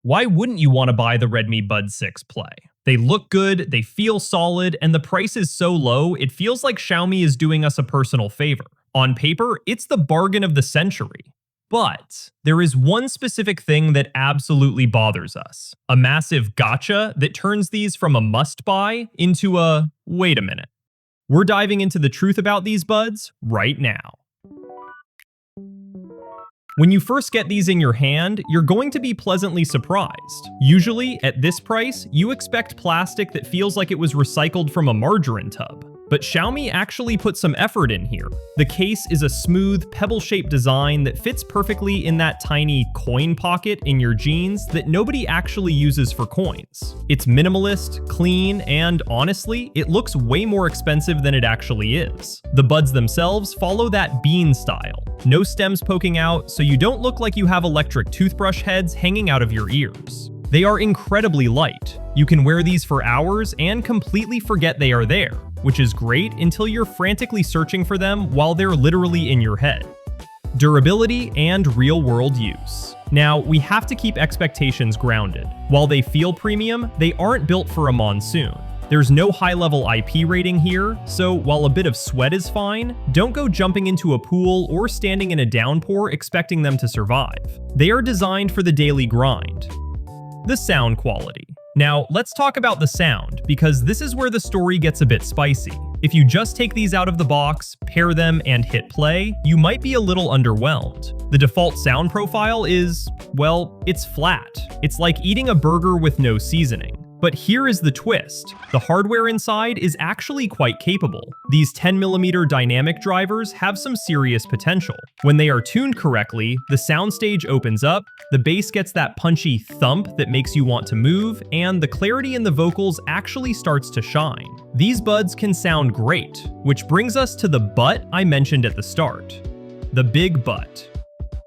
Why wouldn't you want to buy the Redmi Buds 6 Play? They look good, they feel solid, and the price is so low, it feels like Xiaomi is doing us a personal favor. On paper, it's the bargain of the century. But there is one specific thing that absolutely bothers us. A massive gotcha that turns these from a must-buy into a wait a minute. We're diving into the truth about these buds right now. When you first get these in your hand, you're going to be pleasantly surprised. Usually, at this price, you expect plastic that feels like it was recycled from a margarine tub. But Xiaomi actually put some effort in here. The case is a smooth, pebble-shaped design that fits perfectly in that tiny coin pocket in your jeans that nobody actually uses for coins. It's minimalist, clean, and honestly, it looks way more expensive than it actually is. The buds themselves follow that bean style. No stems poking out, so you don't look like you have electric toothbrush heads hanging out of your ears. They are incredibly light. You can wear these for hours and completely forget they are there, which is great until you're frantically searching for them while they're literally in your head. Durability and real-world use. Now, we have to keep expectations grounded. While they feel premium, they aren't built for a monsoon. There's no high-level IP rating here, so while a bit of sweat is fine, don't go jumping into a pool or standing in a downpour expecting them to survive. They are designed for the daily grind. The sound quality. Now, let's talk about the sound, because this is where the story gets a bit spicy. If you just take these out of the box, pair them, and hit play, you might be a little underwhelmed. The default sound profile is, well, it's flat. It's like eating a burger with no seasoning. But here is the twist. The hardware inside is actually quite capable. These 10mm dynamic drivers have some serious potential. When they are tuned correctly, the soundstage opens up, the bass gets that punchy thump that makes you want to move, and the clarity in the vocals actually starts to shine. These buds can sound great, which brings us to the but I mentioned at the start. The big but.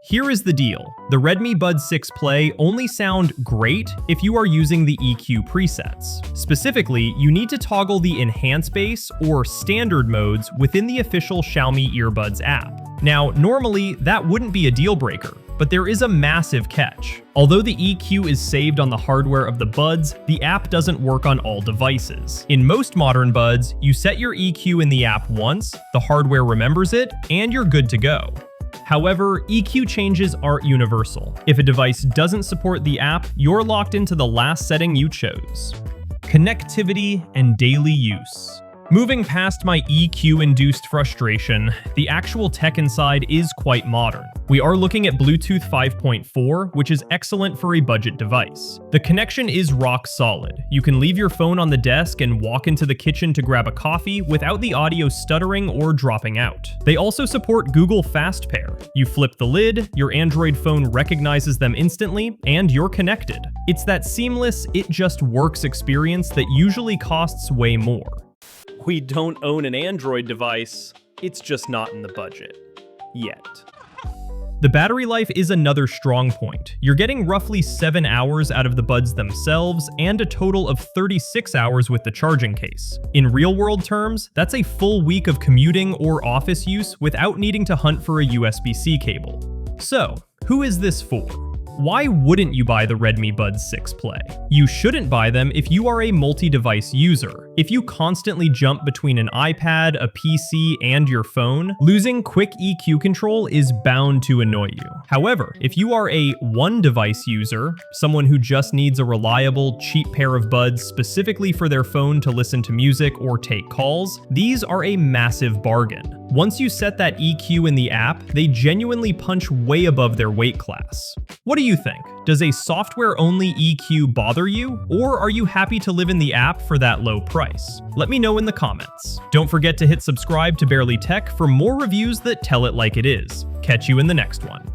Here is the deal. The Redmi Buds 6 Play only sound great if you are using the EQ presets. Specifically, you need to toggle the Enhance Bass or Standard modes within the official Xiaomi Earbuds app. Now, normally, that wouldn't be a deal breaker, but there is a massive catch. Although the EQ is saved on the hardware of the buds, the app doesn't work on all devices. In most modern buds, you set your EQ in the app once, the hardware remembers it, and you're good to go. However, EQ changes aren't universal. If a device doesn't support the app, you're locked into the last setting you chose. Connectivity and daily use. Moving past my EQ-induced frustration, the actual tech inside is quite modern. We are looking at Bluetooth 5.4, which is excellent for a budget device. The connection is rock solid. You can leave your phone on the desk and walk into the kitchen to grab a coffee without the audio stuttering or dropping out. They also support Google Fast Pair. You flip the lid, your Android phone recognizes them instantly, and you're connected. It's that seamless, it just works experience that usually costs way more. We don't own an Android device, it's just not in the budget. Yet. The battery life is another strong point. You're getting roughly 7 hours out of the buds themselves and a total of 36 hours with the charging case. In real-world terms, that's a full week of commuting or office use without needing to hunt for a USB-C cable. So, who is this for? Why wouldn't you buy the Redmi Buds 6 Play? You shouldn't buy them if you are a multi-device user. If you constantly jump between an iPad, a PC, and your phone, losing quick EQ control is bound to annoy you. However, if you are a one-device user, someone who just needs a reliable, cheap pair of buds specifically for their phone to listen to music or take calls, these are a massive bargain. Once you set that EQ in the app, they genuinely punch way above their weight class. What do you think? Does a software-only EQ bother you, or are you happy to live in the app for that low price? Let me know in the comments. Don't forget to hit subscribe to BarelyTech for more reviews that tell it like it is. Catch you in the next one.